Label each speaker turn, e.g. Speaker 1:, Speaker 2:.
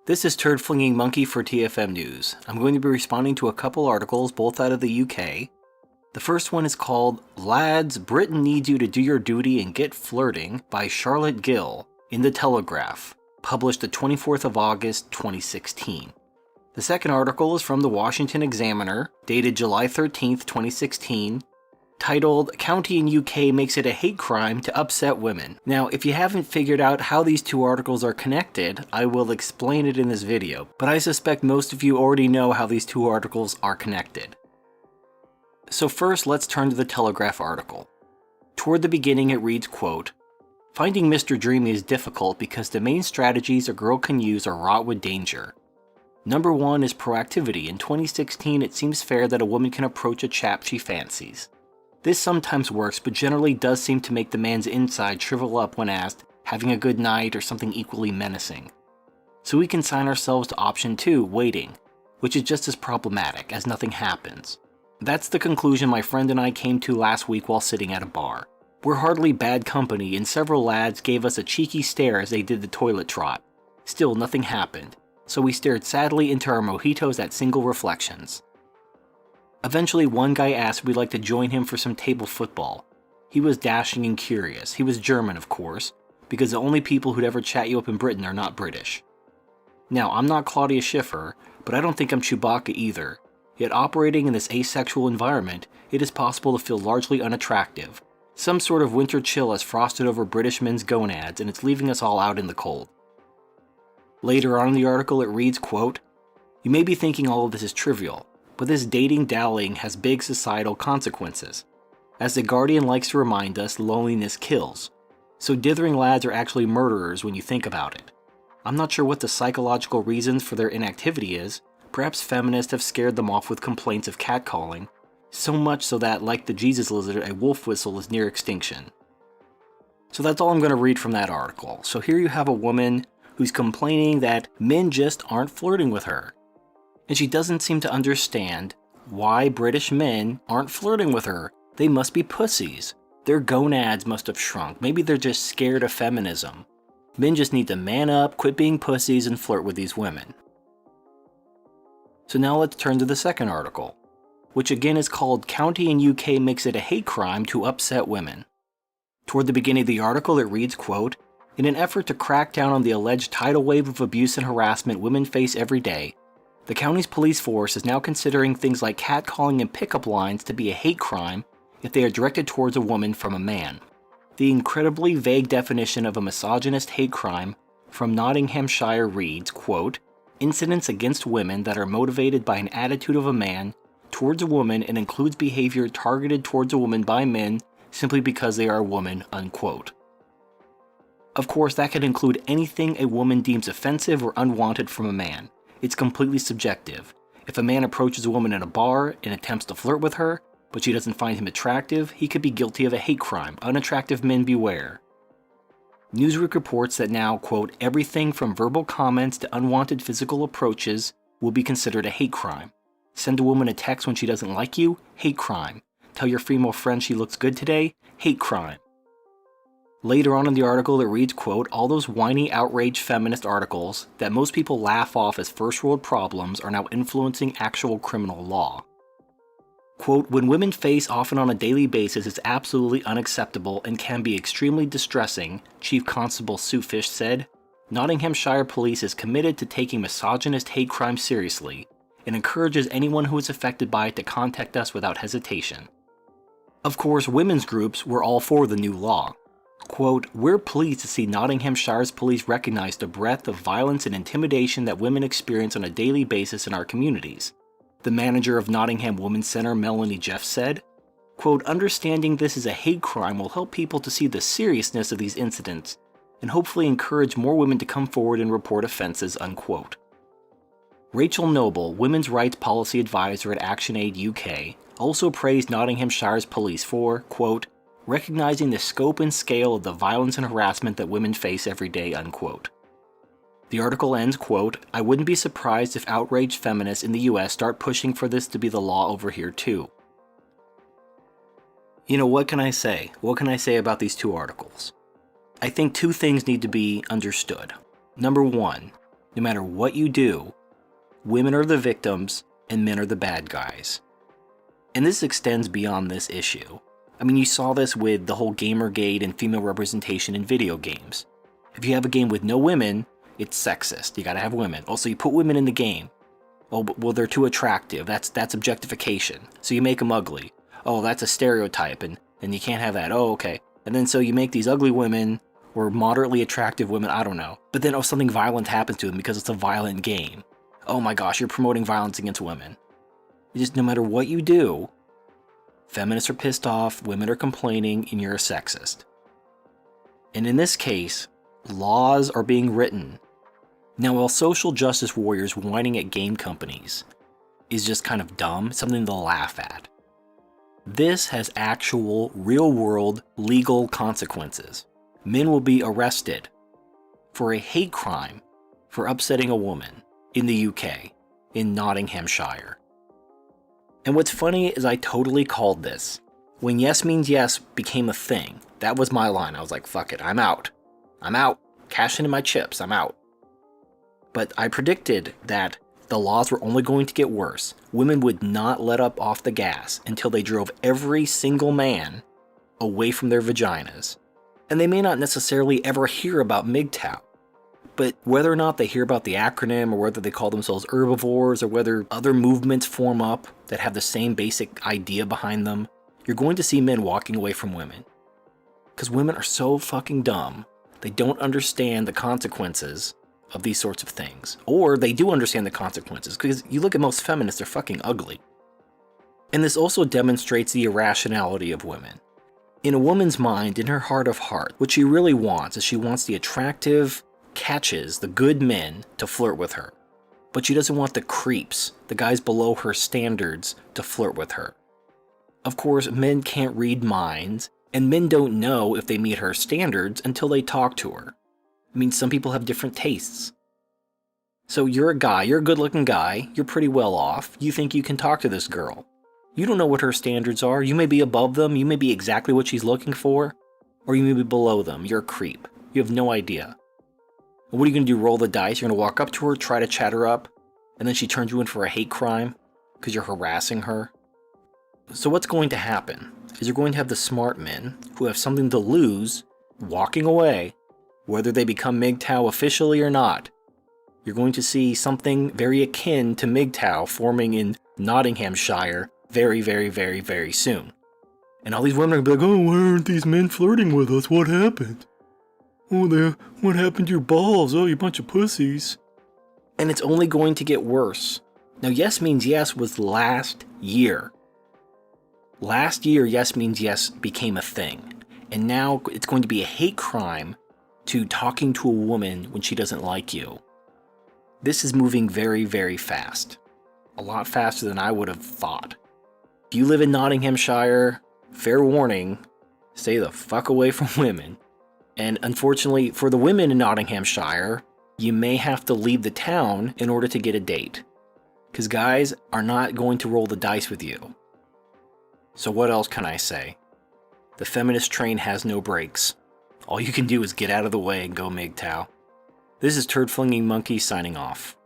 Speaker 1: This is Turd Flinging Monkey for TFM News. I'm going to be responding to a couple articles, both out of the UK. The first one is called Lads, Britain Needs You to Do Your Duty and Get Flirting by Charlotte Gill in The Telegraph, published the 24th of August, 2016. The second article is from the Washington Examiner, dated July 13th, 2016, titled County in UK Makes It a Hate Crime to Upset Women. Now, if you haven't figured out how these two articles are connected, I will explain it in this video, but I suspect most of you already know how these two articles are connected. So first, let's turn to the Telegraph article. Toward the beginning it reads, quote, "Finding Mr. Dreamy is difficult because the main strategies a girl can use are wrought with danger. Number one is proactivity. In 2016, it seems fair that a woman can approach a chap she fancies. This sometimes works, but generally does seem to make the man's inside shrivel up when asked, having a good night or something equally menacing. So we consign ourselves to option 2, waiting, which is just as problematic, as nothing happens. That's the conclusion my friend and I came to last week while sitting at a bar. We're hardly bad company, and several lads gave us a cheeky stare as they did the toilet trot. Still, nothing happened, so we stared sadly into our mojitos at single reflections. Eventually, one guy asked if we'd like to join him for some table football. He was dashing and curious. He was German, of course, because the only people who'd ever chat you up in Britain are not British. Now, I'm not Claudia Schiffer, but I don't think I'm Chewbacca either. Yet operating in this asexual environment, it is possible to feel largely unattractive. Some sort of winter chill has frosted over British men's gonads, and it's leaving us all out in the cold." Later on in the article it reads, quote, "You may be thinking all of this is trivial, but this dating dallying has big societal consequences. As The Guardian likes to remind us, loneliness kills. So dithering lads are actually murderers when you think about it. I'm not sure what the psychological reasons for their inactivity is. Perhaps feminists have scared them off with complaints of catcalling, so much so that, like the Jesus lizard, a wolf whistle is near extinction." So that's all I'm going to read from that article. So here you have a woman who's complaining that men just aren't flirting with her. And she doesn't seem to understand why British men aren't flirting with her. They must be pussies. Their gonads must have shrunk. Maybe they're just scared of feminism. Men just need to man up, quit being pussies, and flirt with these women. So now let's turn to the second article, which again is called County in UK Makes It a Hate Crime to Upset Women. Toward the beginning of the article it reads, quote, "In an effort to crack down on the alleged tidal wave of abuse and harassment women face every day, the county's police force is now considering things like catcalling and pickup lines to be a hate crime if they are directed towards a woman from a man. The incredibly vague definition of a misogynist hate crime from Nottinghamshire reads, quote, "Incidents against women that are motivated by an attitude of a man towards a woman and includes behavior targeted towards a woman by men simply because they are a woman," unquote. Of course, that could include anything a woman deems offensive or unwanted from a man. It's completely subjective. If a man approaches a woman in a bar and attempts to flirt with her, but she doesn't find him attractive, he could be guilty of a hate crime. Unattractive men beware. Newsweek reports that now, quote, "Everything from verbal comments to unwanted physical approaches will be considered a hate crime. Send a woman a text when she doesn't like you? Hate crime. Tell your female friend she looks good today? Hate crime." Later on in the article it reads, quote, "All those whiny, outraged feminist articles that most people laugh off as first world problems are now influencing actual criminal law. Quote, "When women face often on a daily basis is absolutely unacceptable and can be extremely distressing," Chief Constable Sue Fish said. "Nottinghamshire Police is committed to taking misogynist hate crime seriously and encourages anyone who is affected by it to contact us without hesitation." Of course, women's groups were all for the new law. Quote, "We're pleased to see Nottinghamshire's police recognize the breadth of violence and intimidation that women experience on a daily basis in our communities," the manager of Nottingham Women's Centre, Melanie Jeff, said. Quote, "Understanding this is a hate crime will help people to see the seriousness of these incidents and hopefully encourage more women to come forward and report offences," unquote. Rachel Noble, Women's Rights Policy Advisor at ActionAid UK, also praised Nottinghamshire's police for, quote, "recognizing the scope and scale of the violence and harassment that women face every day," unquote. The article ends, quote, "I wouldn't be surprised if outraged feminists in the US start pushing for this to be the law over here too." You know, what can I say? What can I say about these two articles? I think two things need to be understood. Number one, No matter what you do, women are the victims and men are the bad guys. And this extends beyond this issue. I mean, you saw this with the whole Gamergate and female representation in video games. If you have a game with no women, it's sexist. You gotta have women. Also, you put women in the game. Oh, well, they're too attractive. That's objectification. So you make them ugly. Oh, that's a stereotype, and you can't have that. Oh, okay. And then so you make these ugly women, or moderately attractive women, I don't know. But then something violent happens to them because it's a violent game. Oh my gosh, you're promoting violence against women. Just no matter what you do, feminists are pissed off, women are complaining, and you're a sexist. And in this case, laws are being written. Now, while social justice warriors whining at game companies is just kind of dumb, something to laugh at, this has actual, real-world, legal consequences. Men will be arrested for a hate crime for upsetting a woman in the UK, in Nottinghamshire. And what's funny is I totally called this. When yes means yes became a thing, that was my line. I was like, fuck it, I'm out. I'm out. Cash into my chips, I'm out. But I predicted that the laws were only going to get worse. Women would not let up off the gas until they drove every single man away from their vaginas. And they may not necessarily ever hear about MGTOW. But whether or not they hear about the acronym, or whether they call themselves herbivores, or whether other movements form up that have the same basic idea behind them, you're going to see men walking away from women. Because women are so fucking dumb, they don't understand the consequences of these sorts of things. Or they do understand the consequences, because you look at most feminists, they're fucking ugly. And this also demonstrates the irrationality of women. In a woman's mind, in her heart of heart, what she really wants is she wants the attractive catches, the good men, to flirt with her. But she doesn't want the creeps, the guys below her standards, to flirt with her. Of course, men can't read minds, and men don't know if they meet her standards until they talk to her. I mean, some people have different tastes. So you're a guy, you're a good-looking guy, you're pretty well off, you think you can talk to this girl. You don't know what her standards are, you may be above them, you may be exactly what she's looking for, or you may be below them, you're a creep. You have no idea. And what are you going to do, roll the dice? You're going to walk up to her, try to chat her up, and then she turns you in for a hate crime because you're harassing her? So what's going to happen is you're going to have the smart men who have something to lose walking away, whether they become MGTOW officially or not. You're going to see something very akin to MGTOW forming in Nottinghamshire very, very, very, very soon. And all these women are going to be like, oh, why aren't these men flirting with us? What happened? Oh, what happened to your balls? Oh, you bunch of pussies. And it's only going to get worse. Now, yes means yes was last year. Last year, yes means yes became a thing. And now it's going to be a hate crime to talking to a woman when she doesn't like you. This is moving very, very fast. A lot faster than I would have thought. If you live in Nottinghamshire, fair warning, stay the fuck away from women. And unfortunately, for the women in Nottinghamshire, you may have to leave the town in order to get a date. Because guys are not going to roll the dice with you. So what else can I say? The feminist train has no brakes. All you can do is get out of the way and go MGTOW. This is Turd Flinging Monkey signing off.